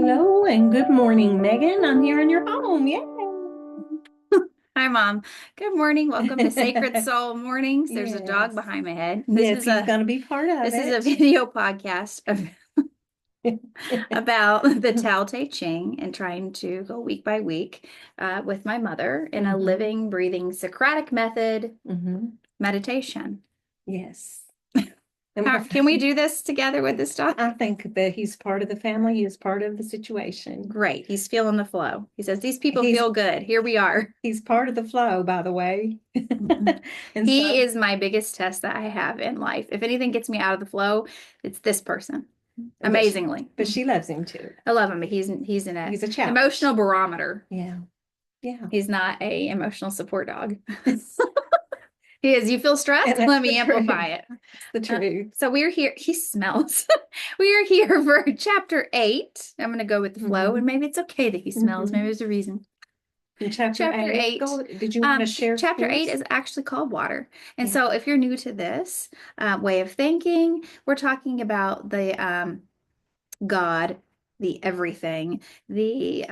Hello and good morning, Megan. I'm here in your home. Yay. Hi, Mom. Good morning. Welcome to Sacred Soul Mornings. There's a dog Yes. behind my head. Yes, he's going to be part of This is a it. video podcast about the Tao Te Ching and trying to go week by week with my mother in a hmm living, breathing Socratic method hmm meditation. Yes. Can we do this together with this dog? I think that he's part of the family. He is part of the situation. Great. He's feeling the flow. He says, These people He's feel good. Here we are. he's part of the flow, by the way. And He so is my biggest test that I have in life. If anything gets me out of the flow, it's this person. but she, Amazingly. but she loves him too. I love him, but he's an He's a challenge. emotional barometer. Yeah. Yeah. He's not a emotional support dog. He is. You feel And stressed? that's Let the me truth. amplify it. It's the truth. So we're here. He smells. We are here for chapter 8. I'm going to go with the flow, and hmm maybe it's okay that he smells. Maybe hmm there's a reason. In chapter Chapter 8, 8. did you want to share Chapter 8 yours? is actually called water. And Yeah. so if you're new to this way of thinking, we're talking about the God, the everything, the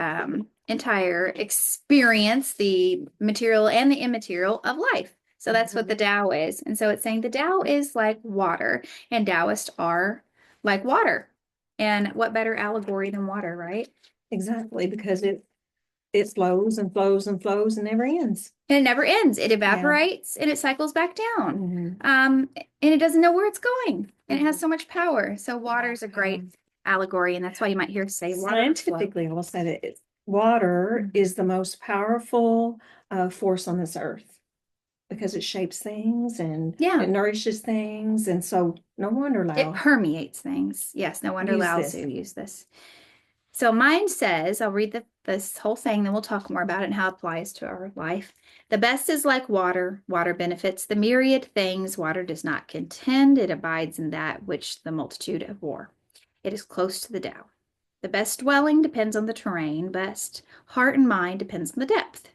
entire experience, the material and the immaterial of life. So that's what the Mhm. Tao is. And so it's saying the Tao is like water, and Taoists are like water. And what better allegory than water, right? Exactly, because it flows and flows and flows and never ends. And it never ends. It Yeah. evaporates and it cycles back down. hmm And it doesn't know where it's going. And it has hmm so much power. So water is a great allegory, and that's why you might hear say water flow. Scientifically, I will say that water Mhm. is the most powerful force on this earth because it shapes things and Yeah, it nourishes things. And so no wonder it Lao permeates things. Yes, no wonder used Lao this. Tzu used this. So mine says, I'll read this whole thing, then we'll talk more about it and how it applies to our life. The best is like water. Water benefits the myriad things. Water does not contend. It abides in that which the multitude abhor. It is close to the Tao. The best dwelling depends on the terrain. Best heart and mind depends on the depth.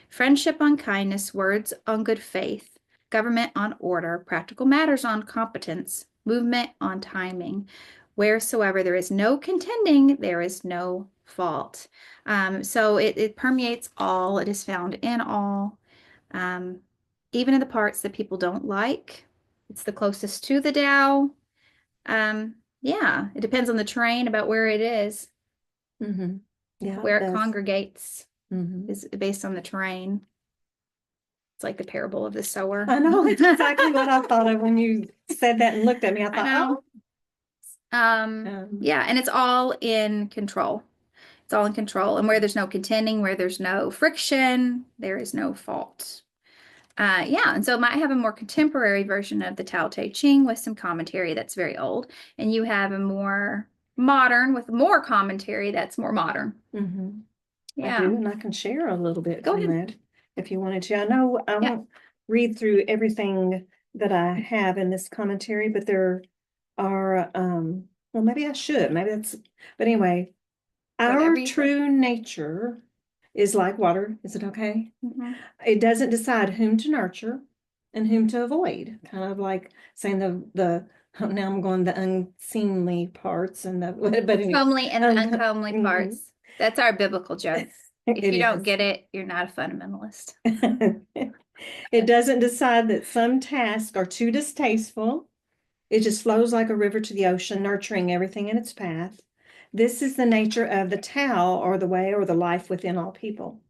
Friendship on kindness, words on good faith, government on order, practical matters on competence, movement on timing. Wheresoever there is no contending, there is no fault. So it permeates all. It is found in all, um, even in the parts that people don't like. It's the closest to the Tao. Yeah, it depends on the terrain about where it is, hmm Yeah, it where it does. congregates hmm is based on the terrain. It's like the parable of the sower. I know it's exactly what I thought of when you said that and looked at me. I I thought, know. oh, Yeah, and it's all in control. It's all in control. And where there's no contending, where there's no friction, there is no fault. Yeah, and so it might have a more contemporary version of the Tao Te Ching with some commentary that's very old, and you have a more modern with more commentary that's more modern. hmm I Yeah, do, and I can share a little bit go from ahead. that if you wanted to. I know I Yeah. won't read through everything that I have in this commentary, but there are, well, maybe I should, maybe that's, but anyway, Whatever our you feel. true nature is like water. Is it okay? Mhm. It doesn't decide whom to nurture and whom to avoid. Kind of like saying now I'm going the unseemly parts and the, but The anyway, comely and the uncomely mhm. parts. That's our biblical joke. If It you don't is. get it, you're not a fundamentalist. It doesn't decide that some tasks are too distasteful. It just flows like a river to the ocean, nurturing everything in its path. This is the nature of the Tao, or the way, or the life within all people.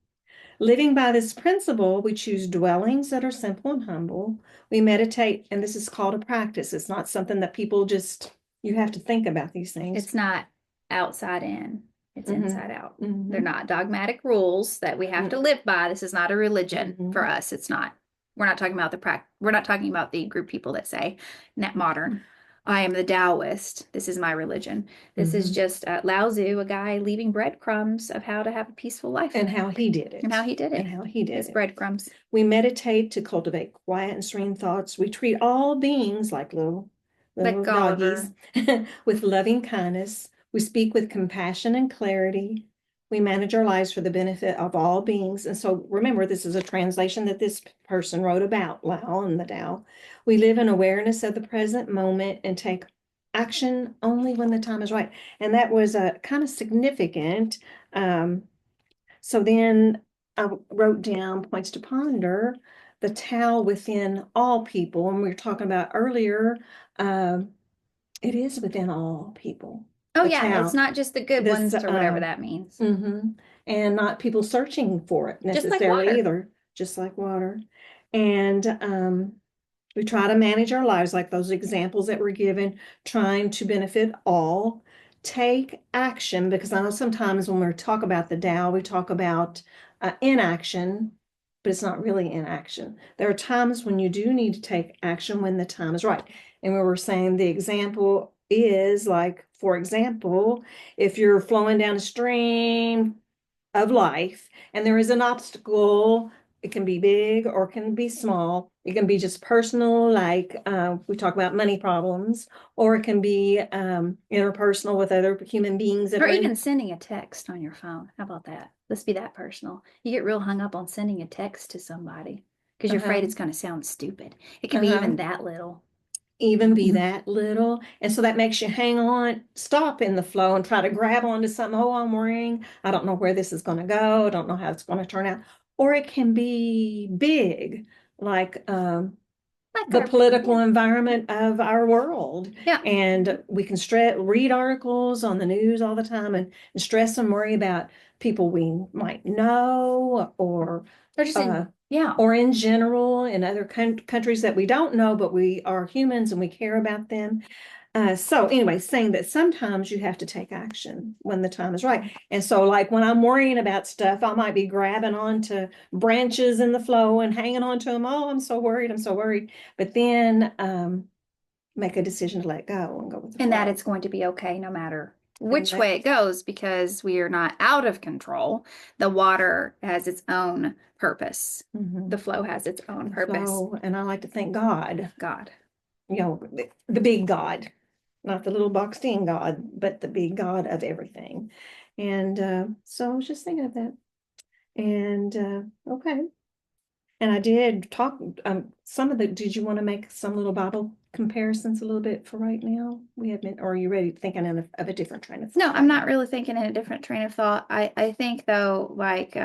Living by this principle, we choose dwellings that are simple and humble. We meditate, and this is called a practice. It's not something that people just, you have to think about these things. It's not outside in, it's hmm inside out. They're hmm not dogmatic rules that we have to live by. This is not a religion for hmm us. It's not. We're not talking about we're not talking about the group people that say net modern. I am the Taoist. This is my religion. This is hmm just Lao Tzu, a guy leaving breadcrumbs of how to have a peaceful life And how he did and how it. he did And it. how he did His it. breadcrumbs. We meditate to cultivate quiet and serene thoughts. We treat all beings like Like little doggies Gulliver. with loving kindness. We speak with compassion and clarity. We manage our lives for the benefit of all beings. And so remember, this is a translation that this person wrote about Lao and the Tao. We live in awareness of the present moment and take action only when the time is right. And that was kind of significant. Um, so then I wrote down points to ponder, the Tao within all people. And we were talking about earlier, um, it is within all people, Oh the yeah, it's Tao. not just the good This, ones or whatever that means. and not people searching for it Just like necessarily water. either, just like water. And we try to manage our lives like those examples that were given, trying to benefit all. Take action, because I know sometimes when we talk about the Tao, we talk about inaction, but it's not really inaction. There are times when you do need to take action when the time is right. And we were saying the example is like, for example, if you're flowing down a stream of life and there is an obstacle, it can be big or it can be small. It can be just personal, like we talk about money problems, or it can be interpersonal with other human beings that Or are even in. sending a text on your phone. How about that? Let's be that personal. You get real hung up on sending a text to somebody because you're Uh-huh, afraid it's going to sound stupid. It can be uh-huh. even that little. Even be that little. And so that makes you hang on, stop in the flow and try to grab onto something. Oh, I'm worrying. I don't know where this is going to go. I don't know how it's going to turn out. Or it can be big, like Like the our, political yeah, environment of our world. yeah. And we can read articles on the news all the time and stress and worry about people we might know Or just uh, in, yeah. or in general in other countries that we don't know, but we are humans and we care about them. So anyway, saying that sometimes you have to take action when the time is right. And so like when I'm worrying about stuff, I might be grabbing onto branches in the flow and hanging on to them. Oh, I'm so worried. I'm so worried. But then make a decision to let go and go with the And that flow. it's going to be okay no matter And which that, way it goes because we are not out of control. The water has its own purpose. The flow has its own purpose. flow. And I like to thank God, God. the big God, not the little boxed in God, but the big God of everything. And so I was just thinking of that. And okay. And I did talk some of the, did you want to make some little Bible comparisons a little bit for right now? We have been, or are you ready thinking of a different train of No, thought I'm right not now? really thinking in a different train of thought. I think though, like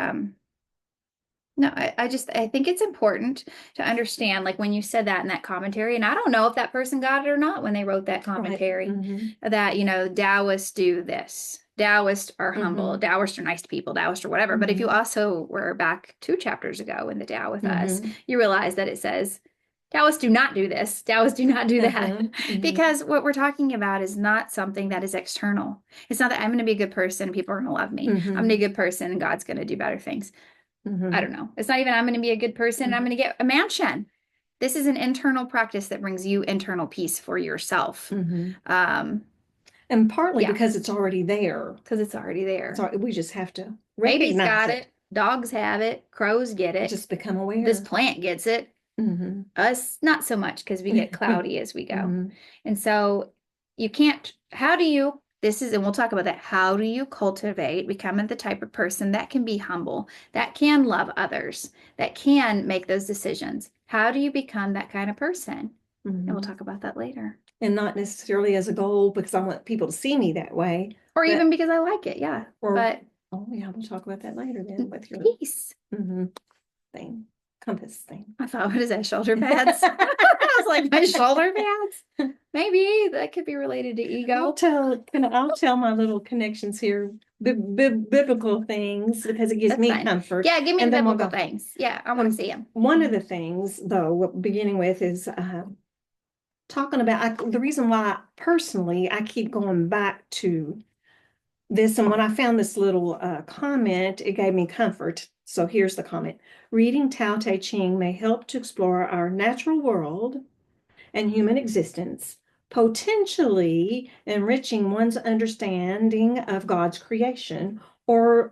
no, I think it's important to understand, like when you said that in that commentary, and I don't know if that person got it or not when they wrote that Right. commentary, that, Taoists do this. Taoists are humble. Taoists are nice to people, Taoists or whatever. But if you also were back 2 chapters ago in the Tao with us, you realize that it says Taoists do not do this. Taoists do not do that. Because what we're talking about is not something that is external. It's not that I'm going to be a good person and people are going to love me. I'm going to be a good person and God's going to do better things. I don't know. It's not even I'm going to be a good person. I'm going to get a mansion. This is an internal practice that brings you internal peace for yourself. And partly Yeah, because it's already there. because it's already there. We just have to Babies recognize got it. it. Dogs have it. Crows get it. Just become This aware. plant gets it. Us, not so much because we get cloudy as we go. And so you can't, how do you, this is, and we'll talk about that. How do you cultivate becoming the type of person that can be humble, that can love others, that can make those decisions? How do you become that kind of person? And we'll talk about that later. And not necessarily as a goal because I want people to see me that way, Or but even because I like it, yeah. or But oh yeah, we'll talk about that later then with your peace. thing, compass thing. I thought, what is that, shoulder pads? I was like, my shoulder pads? Maybe that could be related to ego. I'll tell my little connections here, biblical things because it gives That's me fine. comfort. Yeah, give me And the then we'll biblical go. things. Yeah, I want to see them. One of the things, though, beginning with is talking about the reason why personally I keep going back to this. And when I found this little comment, it gave me comfort. So here's the comment. Reading Tao Te Ching may help to explore our natural world and human existence, potentially enriching one's understanding of God's creation. Or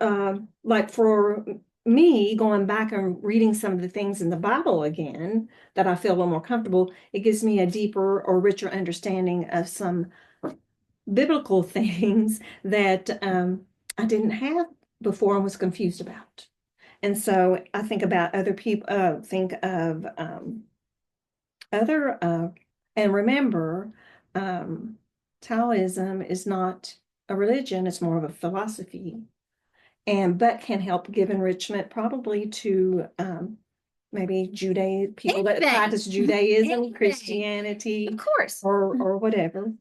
like for me, going back and reading some of the things in the Bible again that I feel a little more comfortable, it gives me a deeper or richer understanding of some biblical things that I didn't have before and was confused about. And so I think about other people, think of other, and remember, um, Taoism is not a religion, it's more of a philosophy, but can help give enrichment probably to maybe people that Anything. practice Judaism, Anything. Christianity, Of course. or whatever.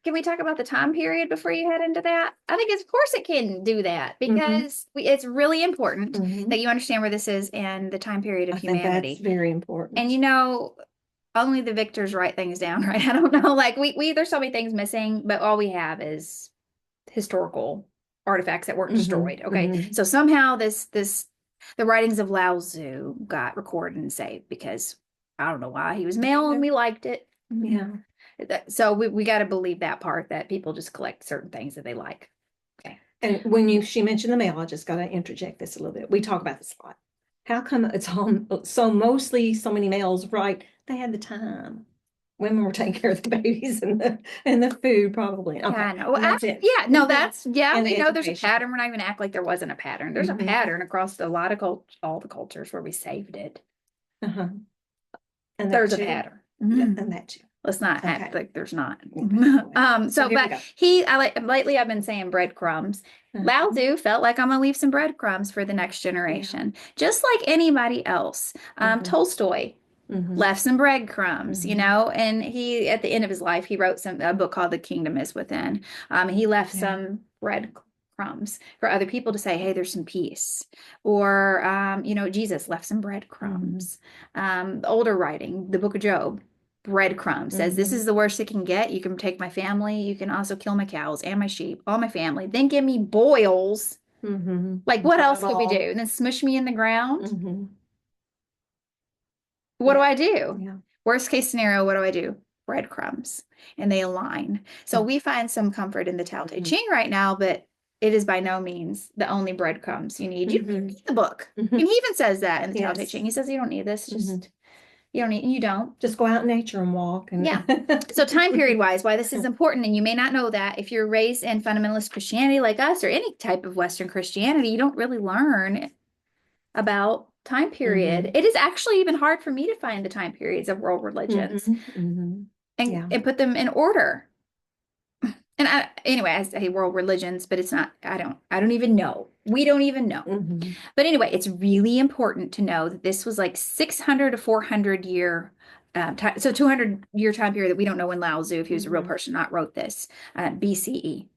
Can we talk about the time period before you head into that? I think, of course, it can do that because it's really important that you understand where this is and the time period of I think humanity. that's very important. And only the victors write things down, right? I don't know. Like we there's so many things missing, but all we have is historical artifacts that weren't destroyed. Okay. So somehow the writings of Lao Tzu got recorded and saved because I don't know why. He was male and we liked it. Yeah. So we got to believe that part that people just collect certain things that they like. Okay. And when she mentioned the male, I just got to interject this a little bit. We talk about this a lot. How come it's all mostly so many males, right? They had the time. Women were taking care of the babies and the food probably. Okay. Yeah, I know. That's it. Yeah, no, And we the know there's a education. pattern. We're not even act like there wasn't a pattern. There's a pattern across a lot of all the cultures where we saved it. And there's a pattern. And that too. Let's not act like there's not. But lately I've been saying breadcrumbs. Lao Tzu felt like I'm gonna leave some breadcrumbs for the next generation, just like anybody else. Tolstoy left some breadcrumbs, and he, at the end of his life, he wrote a book called The Kingdom Is Within. He left some breadcrumbs for other people to say, hey, there's some peace. Or, Jesus left some breadcrumbs. Older writing, the book of Job, breadcrumbs says, this is the worst it can get. You can take my family. You can also kill my cows and my sheep, all my family. Then give me boils. Like, what else could we do? And then smush me in the ground. What do I do? Yeah. Worst case scenario, what do I do? Breadcrumbs. And they align. So we find some comfort in the Tao Te Ching right now, but it is by no means the only breadcrumbs you need. You don't need the book. And he even says that in the Tao Te Ching. He says you don't need this. Just you don't need, and you don't. Just go out in nature and walk. Yeah. So time period wise, why this is important, and you may not know that if you're raised in fundamentalist Christianity like us or any type of Western Christianity, you don't really learn about time period. It is actually even hard for me to find the time periods of world religions and put them in order. And I say world religions, but it's not, I don't even know. We don't even know. But anyway, it's really important to know that this was like 600 to 400 year time, so 200-year time period that we don't know when Lao Tzu, if he was a real person, not wrote this, BCE.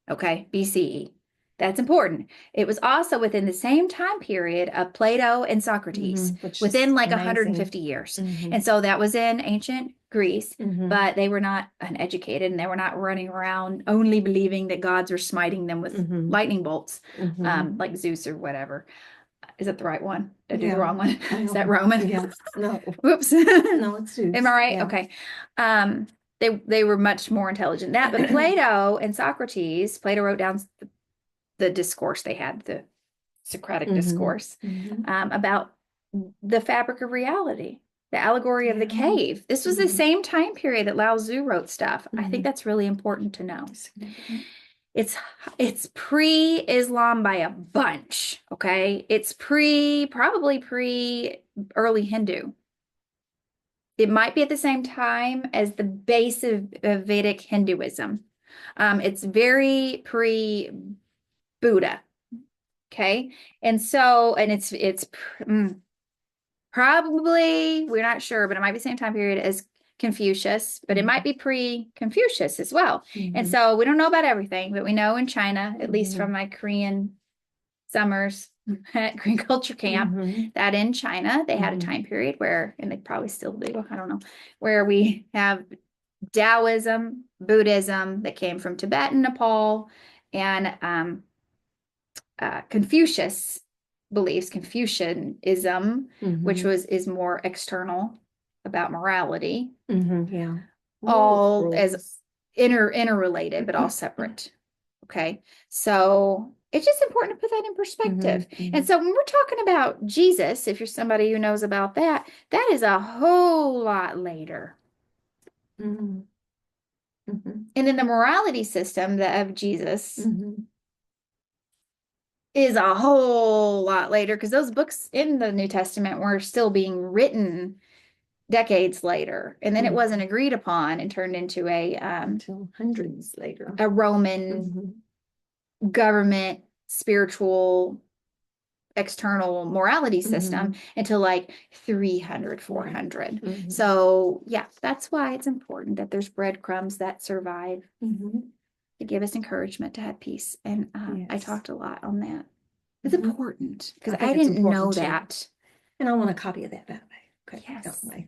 Okay, BCE. That's important. It was also within the same time period of Plato and Socrates, within like 150 years. And so that was in ancient Greece, but they were not uneducated and they were not running around only believing that gods were smiting them with lightning bolts, like Zeus or whatever. Is that the right one? Did I do the wrong one? Is that Roman? Yeah. No. Whoops. No, it's Zeus. Am I right? Yeah. Okay. They were much more intelligent than that, but Plato and Socrates, Plato wrote down the discourse they had, the Socratic discourse, about the fabric of reality, the allegory of the cave. This was the same time period that Lao Tzu wrote stuff. I think that's really important to know. It's pre-Islam by a bunch, okay? It's probably pre-early Hindu. It might be at the same time as the base of Vedic Hinduism. It's very pre-Buddha, okay? And it's probably, we're not sure, but it might be the same time period as Confucius, but it might be pre-Confucius as well. And so we don't know about everything, but we know in China, at least from my Korean summers at Korean culture camp, that in China, they had a time period where, and they probably still do, I don't know, where we have Taoism, Buddhism that came from Tibet and Nepal, and Confucius beliefs, Confucianism, which is more external about morality, all as interrelated, but all separate. Okay, so it's just important to put that in perspective. And so when we're talking about Jesus, if you're somebody who knows about that, that is a whole lot later. And then the morality system of Jesus is a whole lot later, because those books in the New Testament were still being written decades later. And then it Mhm. wasn't agreed upon and turned into Until hundreds later. a Roman Mhm. government, spiritual, external morality system Mhm. until like 300, 400. Mhm. So yeah, that's why it's important that there's breadcrumbs that survive Mhm. to give us encouragement to have peace. And I Yes. talked a lot on that. It's Mhm. important because I think I it's didn't know important too. that. And I want a copy of that, by the way. Okay. Yes. Anyway.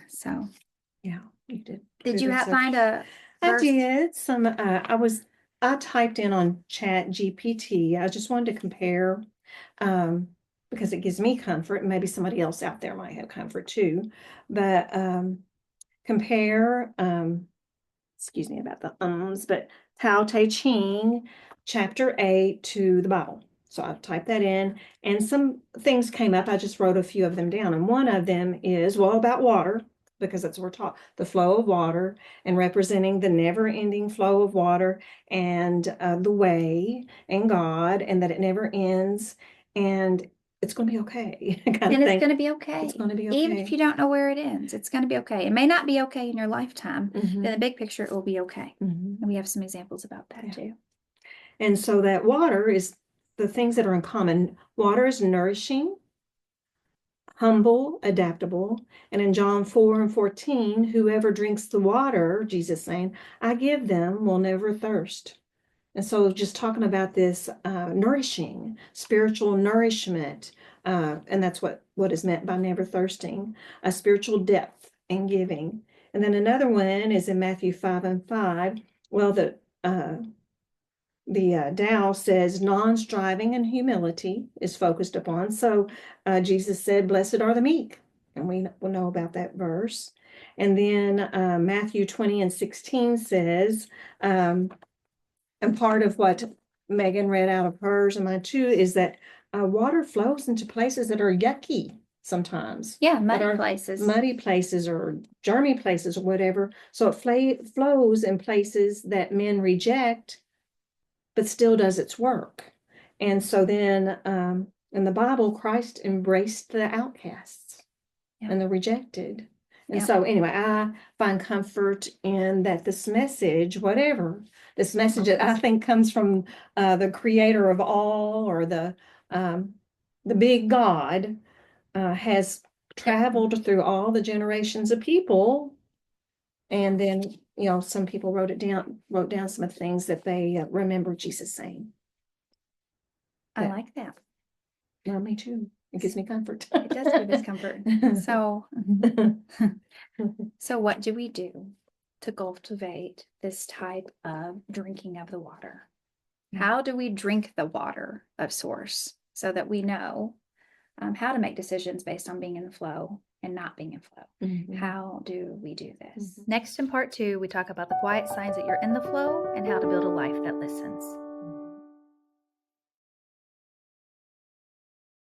So Yeah, you did. did you research. find a I verse? did some, I typed in on Chat GPT. I just wanted to compare, because it gives me comfort, and maybe somebody else out there might have comfort too. But compare, excuse me about the but Tao Te Ching, chapter 8 to the Bible. So I've typed that in, and some things came up. I just wrote a few of them down. And one of them is, well, about water, because that's what we're taught, the flow of water, and representing the never-ending flow of water, and the way, and God, and that it never ends, and it's going to be okay, kind And of it's thing. going to be okay. It's going to be Even okay. if you don't know where it ends, it's going to be okay. It may not be okay in your lifetime, but in the Mhm. big picture, it will be okay. Mhm. And we have some examples about that Yeah. too. And so that water is the things that are in common. Water is nourishing, humble, adaptable. And in John 4:14, whoever drinks the water, Jesus saying, I give them, will never thirst. And so just talking about this nourishing, spiritual nourishment, and that's what is meant by never thirsting, a spiritual depth and giving. And then another one is in Matthew 5:5. Well, the Tao says non-striving and humility is focused upon. So Jesus said, blessed are the meek. And we will know about that verse. And then Matthew 20:16 says, and part of what Megan read out of hers and mine too, is that water flows into places that are yucky sometimes. Yeah, that muddy are places. Muddy places or germy places or whatever. So it flows in places that men reject, but still does its work. And so then in the Bible, Christ embraced the outcasts and the rejected. And so anyway, I find comfort in that this message, whatever, this message that I think comes from the creator of all, or the big God, has traveled through all the generations of people. And then, some people wrote down some of the things that they remember Jesus saying. I like that. Yeah, me too. It gives me comfort. It does give us comfort. So what do we do to cultivate this type of drinking of the water? How do we drink the water of source so that we know how to make decisions based on being in the flow and not being in flow? Mhm. How do we do this? Mhm. Next, in part 2, we talk about the quiet signs that you're in the flow and how to build a life that listens.